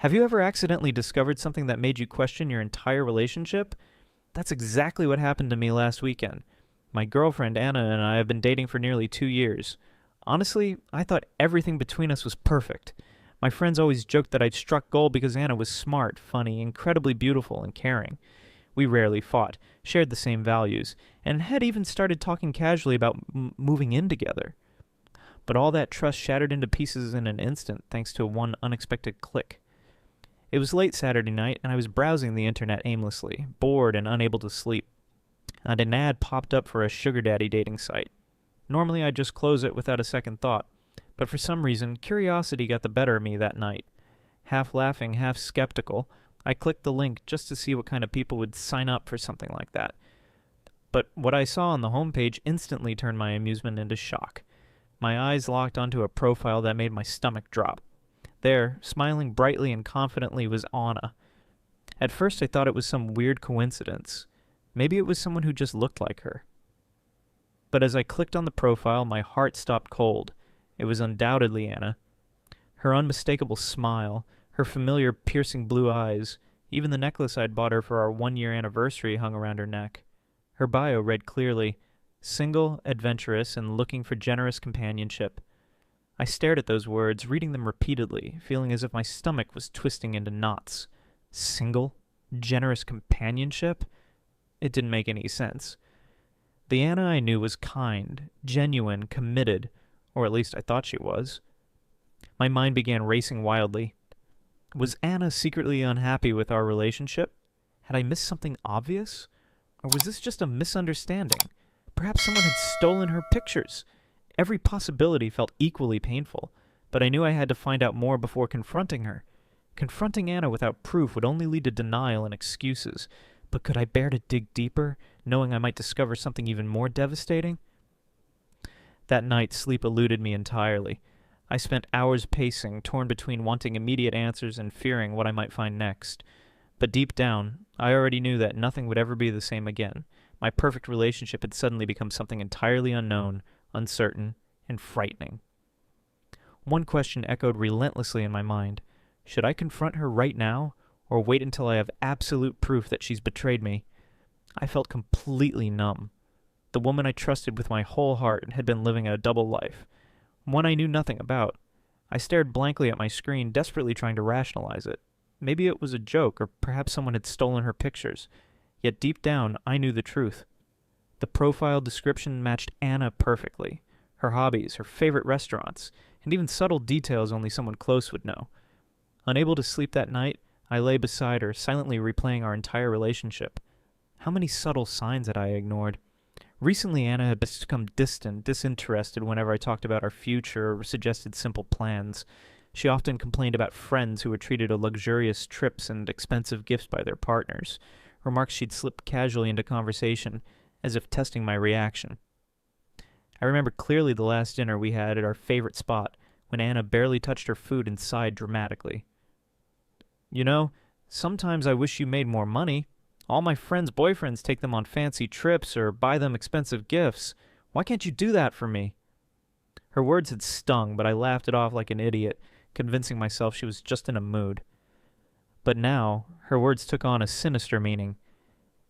Have you ever accidentally discovered something that made you question your entire relationship? That's exactly what happened to me last weekend. My girlfriend Anna and I have been dating for nearly 2 years. Honestly, I thought everything between us was perfect. My friends always joked that I'd struck gold because Anna was smart, funny, incredibly beautiful, and caring. We rarely fought, shared the same values, and had even started talking casually about moving in together. But all that trust shattered into pieces in an instant thanks to one unexpected click. It was late Saturday night, and I was browsing the internet aimlessly, bored and unable to sleep. And an ad popped up for a sugar daddy dating site. Normally I'd just close it without a second thought, but for some reason, curiosity got the better of me that night. Half laughing, half skeptical, I clicked the link just to see what kind of people would sign up for something like that. But what I saw on the homepage instantly turned my amusement into shock. My eyes locked onto a profile that made my stomach drop. There, smiling brightly and confidently, was Anna. At first I thought it was some weird coincidence. Maybe it was someone who just looked like her. But as I clicked on the profile, my heart stopped cold. It was undoubtedly Anna. Her unmistakable smile, her familiar piercing blue eyes, even the necklace I'd bought her for our 1-year anniversary hung around her neck. Her bio read clearly, "Single, adventurous, and looking for generous companionship." I stared at those words, reading them repeatedly, feeling as if my stomach was twisting into knots. Single? Generous companionship? It didn't make any sense. The Anna I knew was kind, genuine, committed, or at least I thought she was. My mind began racing wildly. Was Anna secretly unhappy with our relationship? Had I missed something obvious? Or was this just a misunderstanding? Perhaps someone had stolen her pictures. Every possibility felt equally painful, but I knew I had to find out more before confronting her. Confronting Anna without proof would only lead to denial and excuses, but could I bear to dig deeper, knowing I might discover something even more devastating? That night, sleep eluded me entirely. I spent hours pacing, torn between wanting immediate answers and fearing what I might find next. But deep down, I already knew that nothing would ever be the same again. My perfect relationship had suddenly become something entirely unknown, uncertain, and frightening. One question echoed relentlessly in my mind. Should I confront her right now, or wait until I have absolute proof that she's betrayed me? I felt completely numb. The woman I trusted with my whole heart had been living a double life, one I knew nothing about. I stared blankly at my screen, desperately trying to rationalize it. Maybe it was a joke, or perhaps someone had stolen her pictures. Yet deep down, I knew the truth. The profile description matched Anna perfectly. Her hobbies, her favorite restaurants, and even subtle details only someone close would know. Unable to sleep that night, I lay beside her, silently replaying our entire relationship. How many subtle signs had I ignored? Recently, Anna had become distant, disinterested whenever I talked about our future or suggested simple plans. She often complained about friends who were treated to luxurious trips and expensive gifts by their partners, remarks she'd slip casually into conversation, as if testing my reaction. I remember clearly the last dinner we had at our favorite spot, when Anna barely touched her food and sighed dramatically. "You know, sometimes I wish you made more money. All my friends' boyfriends take them on fancy trips or buy them expensive gifts. Why can't you do that for me?" Her words had stung, but I laughed it off like an idiot, convincing myself she was just in a mood. But now, her words took on a sinister meaning.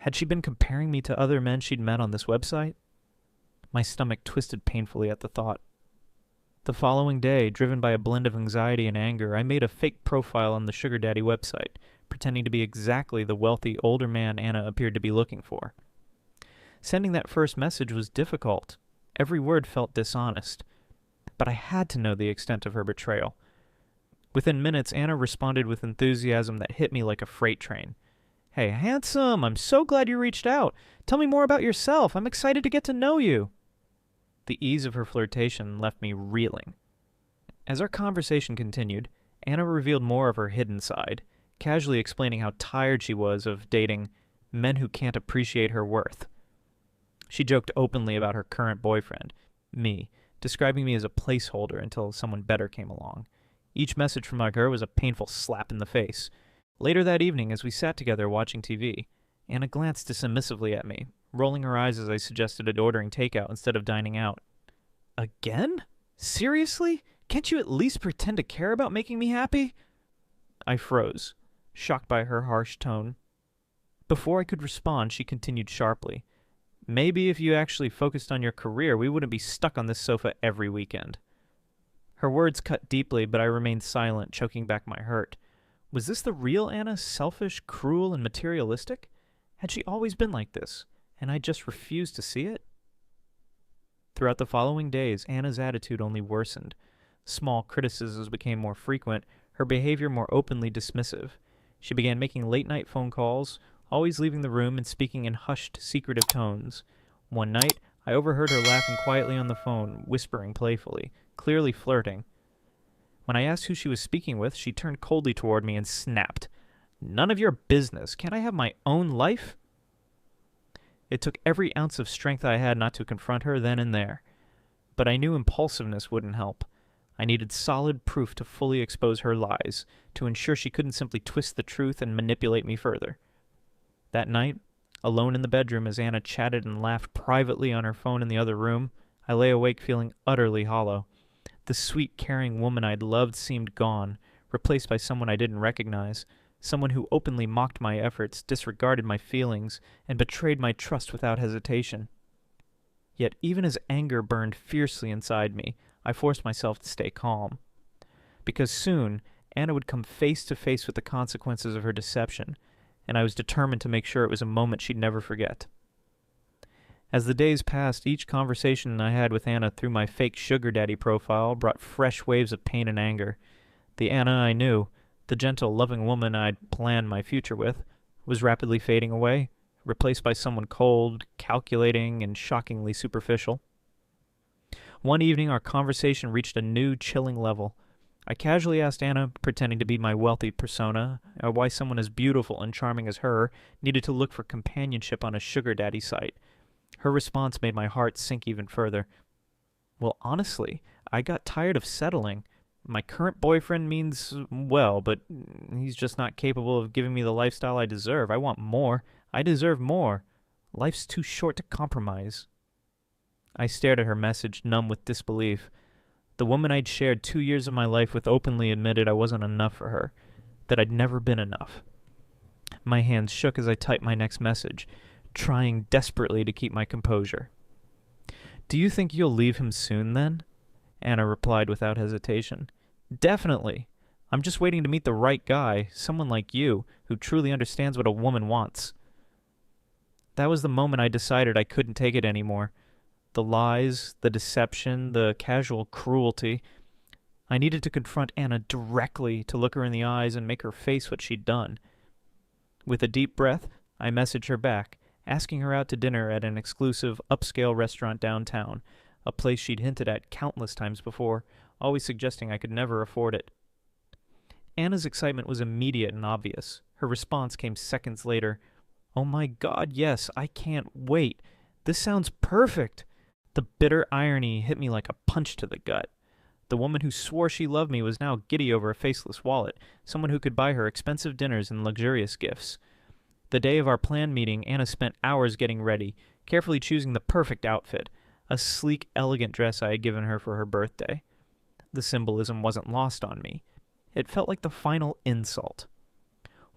Had she been comparing me to other men she'd met on this website? My stomach twisted painfully at the thought. The following day, driven by a blend of anxiety and anger, I made a fake profile on the Sugar Daddy website, pretending to be exactly the wealthy older man Anna appeared to be looking for. Sending that first message was difficult. Every word felt dishonest. But I had to know the extent of her betrayal. Within minutes, Anna responded with enthusiasm that hit me like a freight train. "Hey, handsome, I'm so glad you reached out. Tell me more about yourself. I'm excited to get to know you." The ease of her flirtation left me reeling. As our conversation continued, Anna revealed more of her hidden side, casually explaining how tired she was of dating men who can't appreciate her worth. She joked openly about her current boyfriend, me, describing me as a placeholder until someone better came along. Each message from her was a painful slap in the face. Later that evening, as we sat together watching TV, Anna glanced dismissively at me, rolling her eyes as I suggested ordering takeout instead of dining out. "Again? Seriously? Can't you at least pretend to care about making me happy?" I froze, shocked by her harsh tone. Before I could respond, she continued sharply. Maybe if you actually focused on your career, we wouldn't be stuck on this sofa every weekend. Her words cut deeply, but I remained silent, choking back my hurt. Was this the real Anna, selfish, cruel, and materialistic? Had she always been like this, and I just refused to see it? Throughout the following days, Anna's attitude only worsened. Small criticisms became more frequent, her behavior more openly dismissive. She began making late-night phone calls, always leaving the room and speaking in hushed, secretive tones. One night, I overheard her laughing quietly on the phone, whispering playfully, clearly flirting. When I asked who she was speaking with, she turned coldly toward me and snapped. None of your business. Can't I have my own life? It took every ounce of strength I had not to confront her then and there. But I knew impulsiveness wouldn't help. I needed solid proof to fully expose her lies, to ensure she couldn't simply twist the truth and manipulate me further. That night, alone in the bedroom as Anna chatted and laughed privately on her phone in the other room, I lay awake feeling utterly hollow. The sweet, caring woman I'd loved seemed gone, replaced by someone I didn't recognize, someone who openly mocked my efforts, disregarded my feelings, and betrayed my trust without hesitation. Yet even as anger burned fiercely inside me, I forced myself to stay calm. Because soon, Anna would come face to face with the consequences of her deception, and I was determined to make sure it was a moment she'd never forget. As the days passed, each conversation I had with Anna through my fake sugar daddy profile brought fresh waves of pain and anger. The Anna I knew, the gentle, loving woman I'd planned my future with, was rapidly fading away, replaced by someone cold, calculating, and shockingly superficial. One evening, our conversation reached a new, chilling level. I casually asked Anna, pretending to be my wealthy persona, why someone as beautiful and charming as her needed to look for companionship on a sugar daddy site. Her response made my heart sink even further. Well, honestly, I got tired of settling. My current boyfriend means well, but he's just not capable of giving me the lifestyle I deserve. I want more. I deserve more. Life's too short to compromise. I stared at her message, numb with disbelief. The woman I'd shared 2 years of my life with openly admitted I wasn't enough for her, that I'd never been enough. My hands shook as I typed my next message, trying desperately to keep my composure. Do you think you'll leave him soon, then? Anna replied without hesitation. Definitely. I'm just waiting to meet the right guy, someone like you, who truly understands what a woman wants. That was the moment I decided I couldn't take it anymore. The lies, the deception, the casual cruelty. I needed to confront Anna directly, to look her in the eyes and make her face what she'd done. With a deep breath, I messaged her back, asking her out to dinner at an exclusive, upscale restaurant downtown, a place she'd hinted at countless times before, always suggesting I could never afford it. Anna's excitement was immediate and obvious. Her response came seconds later. Oh my God, yes, I can't wait. This sounds perfect. The bitter irony hit me like a punch to the gut. The woman who swore she loved me was now giddy over a faceless wallet, someone who could buy her expensive dinners and luxurious gifts. The day of our planned meeting, Anna spent hours getting ready, carefully choosing the perfect outfit, a sleek, elegant dress I had given her for her birthday. The symbolism wasn't lost on me. It felt like the final insult.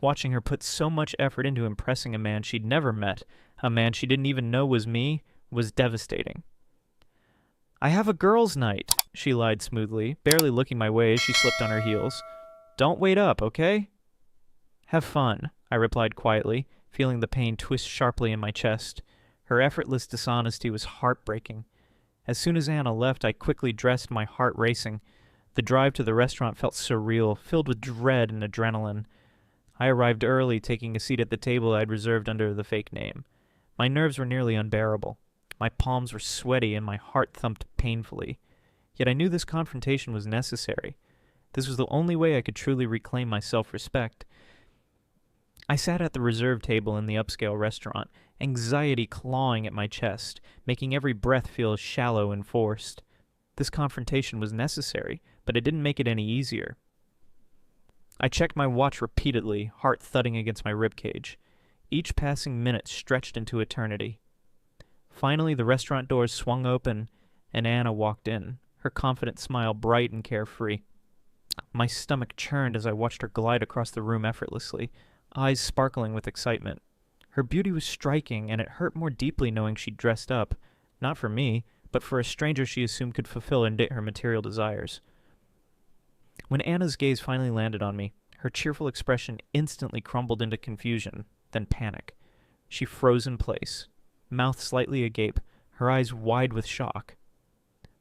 Watching her put so much effort into impressing a man she'd never met, a man she didn't even know was me, was devastating. I have a girls' night, she lied smoothly, barely looking my way as she slipped on her heels. Don't wait up, okay? Have fun, I replied quietly, feeling the pain twist sharply in my chest. Her effortless dishonesty was heartbreaking. As soon as Anna left, I quickly dressed, my heart racing. The drive to the restaurant felt surreal, filled with dread and adrenaline. I arrived early, taking a seat at the table I'd reserved under the fake name. My nerves were nearly unbearable. My palms were sweaty and my heart thumped painfully. Yet I knew this confrontation was necessary. This was the only way I could truly reclaim my self-respect. I sat at the reserved table in the upscale restaurant, anxiety clawing at my chest, making every breath feel shallow and forced. This confrontation was necessary, but it didn't make it any easier. I checked my watch repeatedly, heart thudding against my ribcage. Each passing minute stretched into eternity. Finally, the restaurant doors swung open, and Anna walked in, her confident smile bright and carefree. My stomach churned as I watched her glide across the room effortlessly, eyes sparkling with excitement. Her beauty was striking, and it hurt more deeply knowing she'd dressed up, not for me, but for a stranger she assumed could fulfill her material desires. When Anna's gaze finally landed on me, her cheerful expression instantly crumbled into confusion, then panic. She froze in place, mouth slightly agape, her eyes wide with shock.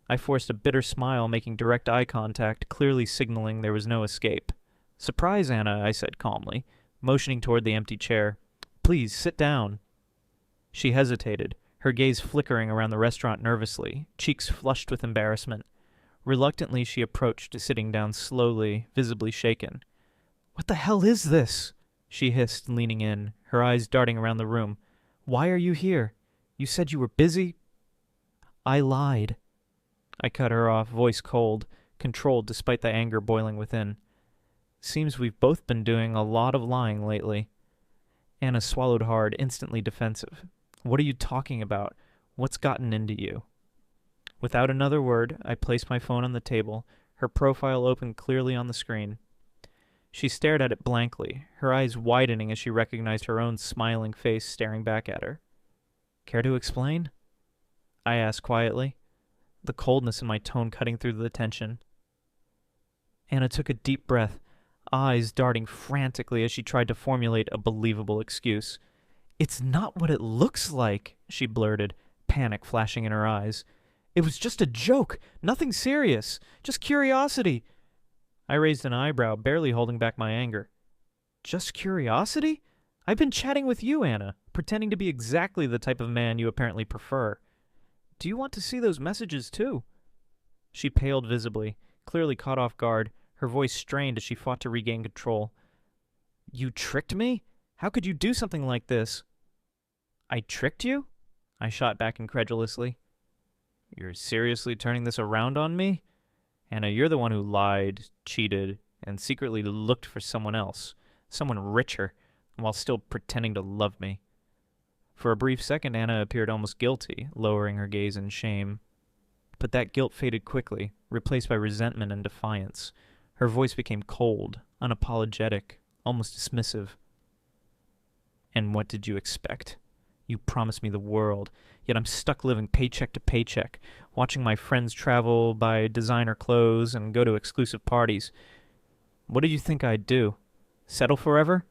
I forced a bitter smile, making direct eye contact, clearly signaling there was no escape. "Surprise, Anna," I said calmly, motioning toward the empty chair. "Please, sit down." She hesitated, her gaze flickering around the restaurant nervously, cheeks flushed with embarrassment. Reluctantly, she approached, sitting down slowly, visibly shaken. "What the hell is this?" she hissed, leaning in, her eyes darting around the room. "Why are you here? You said you were busy." "I lied." I cut her off, voice cold, controlled despite the anger boiling within. "Seems we've both been doing a lot of lying lately." Anna swallowed hard, instantly defensive. "What are you talking about? What's gotten into you?" Without another word, I placed my phone on the table, her profile open clearly on the screen. She stared at it blankly, her eyes widening as she recognized her own smiling face staring back at her. "Care to explain?" I asked quietly, the coldness in my tone cutting through the tension. Anna took a deep breath, eyes darting frantically as she tried to formulate a believable excuse. "It's not what it looks like," she blurted, panic flashing in her eyes. "It was just a joke, nothing serious, just curiosity." I raised an eyebrow, barely holding back my anger. "Just curiosity? I've been chatting with you, Anna, pretending to be exactly the type of man you apparently prefer. Do you want to see those messages too?" She paled visibly, clearly caught off guard, her voice strained as she fought to regain control. "You tricked me? How could you do something like this?" "I tricked you?" I shot back incredulously. "You're seriously turning this around on me? Anna, you're the one who lied, cheated, and secretly looked for someone else, someone richer, while still pretending to love me." For a brief second, Anna appeared almost guilty, lowering her gaze in shame. But that guilt faded quickly, replaced by resentment and defiance. Her voice became cold, unapologetic, almost dismissive. "And what did you expect? You promised me the world, yet I'm stuck living paycheck to paycheck, watching my friends travel, buy designer clothes, and go to exclusive parties. What did you think I'd do? Settle forever?"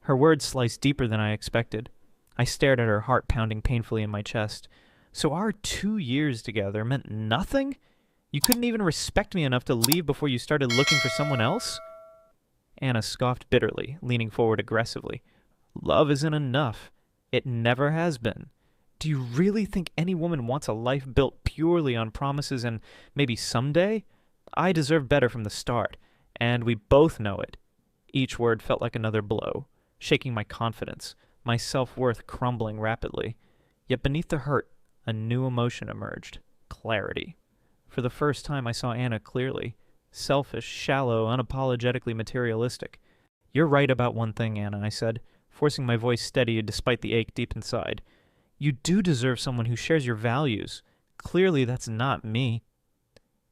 Her words sliced deeper than I expected. I stared at her, heart pounding painfully in my chest. "So our 2 years together meant nothing? You couldn't even respect me enough to leave before you started looking for someone else?" Anna scoffed bitterly, leaning forward aggressively. "Love isn't enough. It never has been. Do you really think any woman wants a life built purely on promises and maybe someday? I deserve better from the start, and we both know it." Each word felt like another blow, shaking my confidence, my self-worth crumbling rapidly. Yet beneath the hurt, a new emotion emerged. Clarity. For the first time I saw Anna clearly. Selfish, shallow, unapologetically materialistic. "You're right about one thing, Anna," I said, forcing my voice steady despite the ache deep inside. "You do deserve someone who shares your values. Clearly that's not me."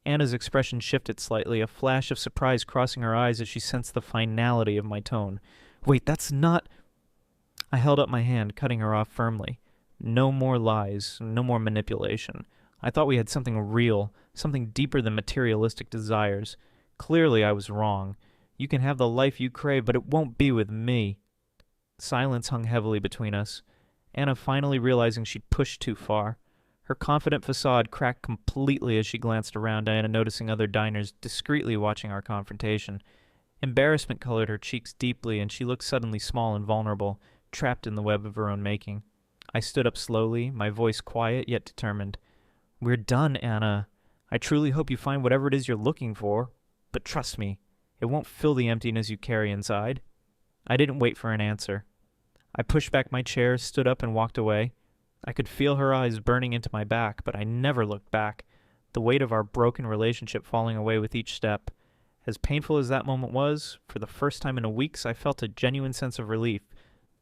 Anna's expression shifted slightly, a flash of surprise crossing her eyes as she sensed the finality of my tone. "Wait, that's not—" I held up my hand, cutting her off firmly. No more lies, no more manipulation. I thought we had something real, something deeper than materialistic desires. Clearly I was wrong. You can have the life you crave, but it won't be with me. Silence hung heavily between us, Anna finally realizing she'd pushed too far. Her confident facade cracked completely as she glanced around, Anna noticing other diners discreetly watching our confrontation. Embarrassment colored her cheeks deeply, and she looked suddenly small and vulnerable, trapped in the web of her own making. I stood up slowly, my voice quiet yet determined. "We're done, Anna. I truly hope you find whatever it is you're looking for. But trust me, it won't fill the emptiness you carry inside." I didn't wait for an answer. I pushed back my chair, stood up, and walked away. I could feel her eyes burning into my back, but I never looked back, the weight of our broken relationship falling away with each step. As painful as that moment was, for the first time in weeks I felt a genuine sense of relief.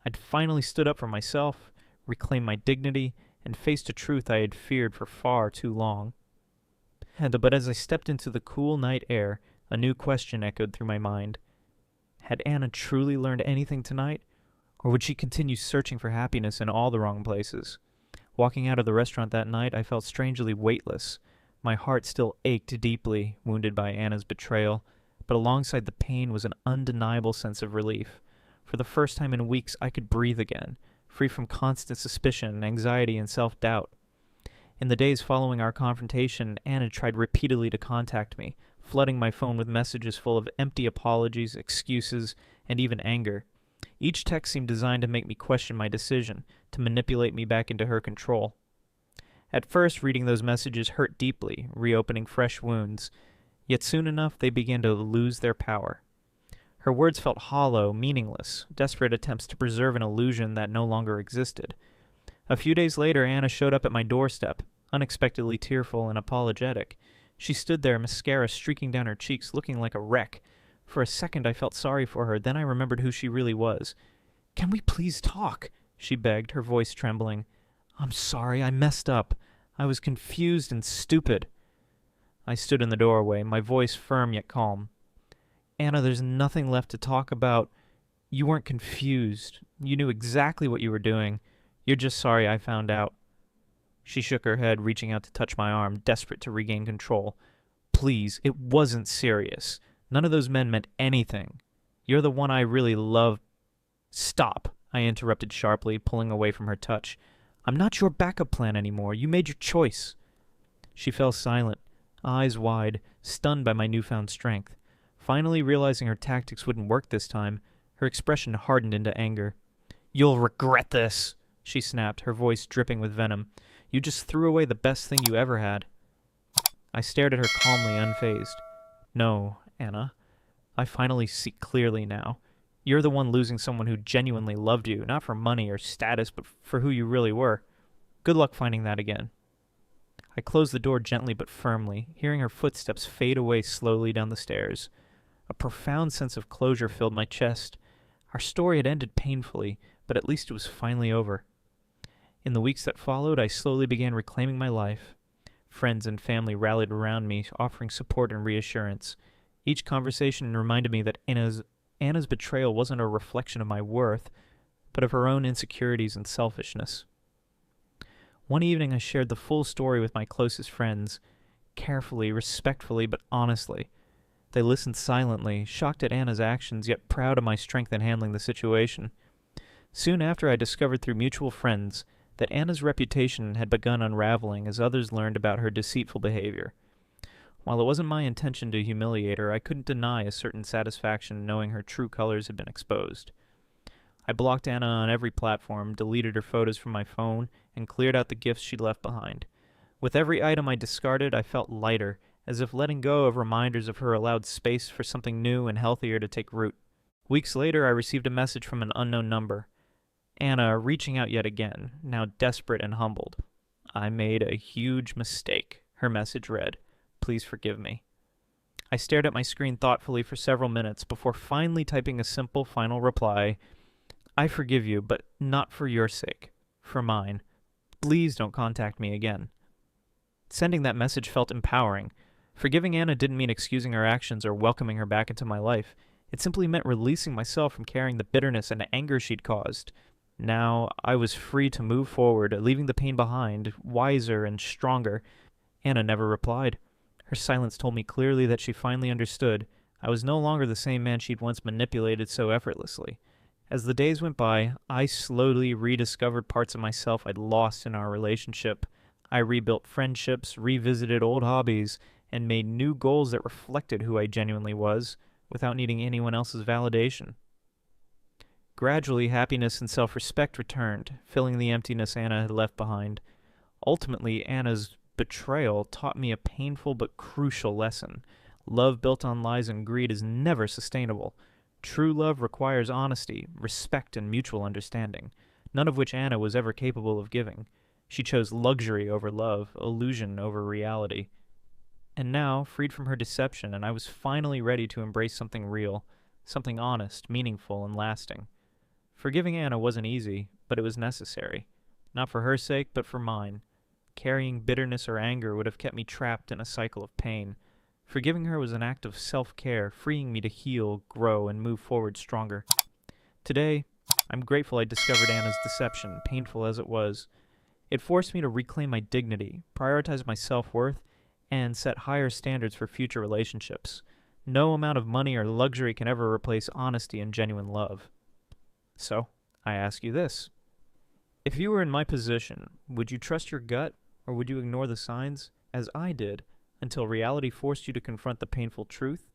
I'd finally stood up for myself, reclaimed my dignity, and faced a truth I had feared for far too long. But as I stepped into the cool night air, A new question echoed through my mind. Had Anna truly learned anything tonight? Or would she continue searching for happiness in all the wrong places? Walking out of the restaurant that night, I felt strangely weightless. My heart still ached deeply, wounded by Anna's betrayal, but alongside the pain was an undeniable sense of relief. For the first time in weeks, I could breathe again, free from constant suspicion, anxiety, and self-doubt. In the days following our confrontation, Anna tried repeatedly to contact me, flooding my phone with messages full of empty apologies, excuses, and even anger. Each text seemed designed to make me question my decision, to manipulate me back into her control. At first, reading those messages hurt deeply, reopening fresh wounds, yet soon enough they began to lose their power. Her words felt hollow, meaningless, desperate attempts to preserve an illusion that no longer existed. A few days later, Anna showed up at my doorstep, unexpectedly tearful and apologetic. She stood there, mascara streaking down her cheeks, looking like a wreck. For a second I felt sorry for her, then I remembered who she really was. "Can we please talk?" she begged, her voice trembling. "I'm sorry, I messed up. I was confused and stupid." I stood in the doorway, my voice firm yet calm. "Anna, there's nothing left to talk about. You weren't confused. You knew exactly what you were doing. You're just sorry I found out." She shook her head, reaching out to touch my arm, desperate to regain control. "Please, it wasn't serious. None of those men meant anything. You're the one I really love." "Stop," I interrupted sharply, pulling away from her touch. "I'm not your backup plan anymore. You made your choice." She fell silent, eyes wide, stunned by my newfound strength. Finally realizing her tactics wouldn't work this time, her expression hardened into anger. "You'll regret this," she snapped, her voice dripping with venom. "You just threw away the best thing you ever had." I stared at her calmly, unfazed. "No, Anna. I finally see clearly now. You're the one losing someone who genuinely loved you, not for money or status, but for who you really were. Good luck finding that again." I closed the door gently but firmly, hearing her footsteps fade away slowly down the stairs. A profound sense of closure filled my chest. Our story had ended painfully, but at least it was finally over. In the weeks that followed, I slowly began reclaiming my life. Friends and family rallied around me, offering support and reassurance. Each conversation reminded me that Anna's betrayal wasn't a reflection of my worth, but of her own insecurities and selfishness. One evening I shared the full story with my closest friends, carefully, respectfully, but honestly. They listened silently, shocked at Anna's actions, yet proud of my strength in handling the situation. Soon after, I discovered through mutual friends that Anna's reputation had begun unraveling as others learned about her deceitful behavior. While it wasn't my intention to humiliate her, I couldn't deny a certain satisfaction knowing her true colors had been exposed. I blocked Anna on every platform, deleted her photos from my phone, and cleared out the gifts she'd left behind. With every item I discarded, I felt lighter, as if letting go of reminders of her allowed space for something new and healthier to take root. Weeks later, I received a message from an unknown number. Anna reaching out yet again, now desperate and humbled. "I made a huge mistake," her message read. "Please forgive me." I stared at my screen thoughtfully for several minutes before finally typing a simple final reply. "I forgive you, but not for your sake. For mine. Please don't contact me again." Sending that message felt empowering. Forgiving Anna didn't mean excusing her actions or welcoming her back into my life. It simply meant releasing myself from carrying the bitterness and anger she'd caused. Now I was free to move forward, leaving the pain behind, wiser and stronger. Anna never replied. Her silence told me clearly that she finally understood. I was no longer the same man she'd once manipulated so effortlessly. As the days went by, I slowly rediscovered parts of myself I'd lost in our relationship. I rebuilt friendships, revisited old hobbies, and made new goals that reflected who I genuinely was, without needing anyone else's validation. Gradually, happiness and self-respect returned, filling the emptiness Anna had left behind. Ultimately, Anna's betrayal taught me a painful but crucial lesson. Love built on lies and greed is never sustainable. True love requires honesty, respect, and mutual understanding, none of which Anna was ever capable of giving. She chose luxury over love, illusion over reality. And now, freed from her deception, and I was finally ready to embrace something real, something honest, meaningful, and lasting. Forgiving Anna wasn't easy, but it was necessary. Not for her sake, but for mine. Carrying bitterness or anger would have kept me trapped in a cycle of pain. Forgiving her was an act of self-care, freeing me to heal, grow, and move forward stronger. Today, I'm grateful I discovered Anna's deception, painful as it was. It forced me to reclaim my dignity, prioritize my self-worth, and set higher standards for future relationships. No amount of money or luxury can ever replace honesty and genuine love. So, I ask you this. If you were in my position, would you trust your gut, or would you ignore the signs, as I did, until reality forced you to confront the painful truth?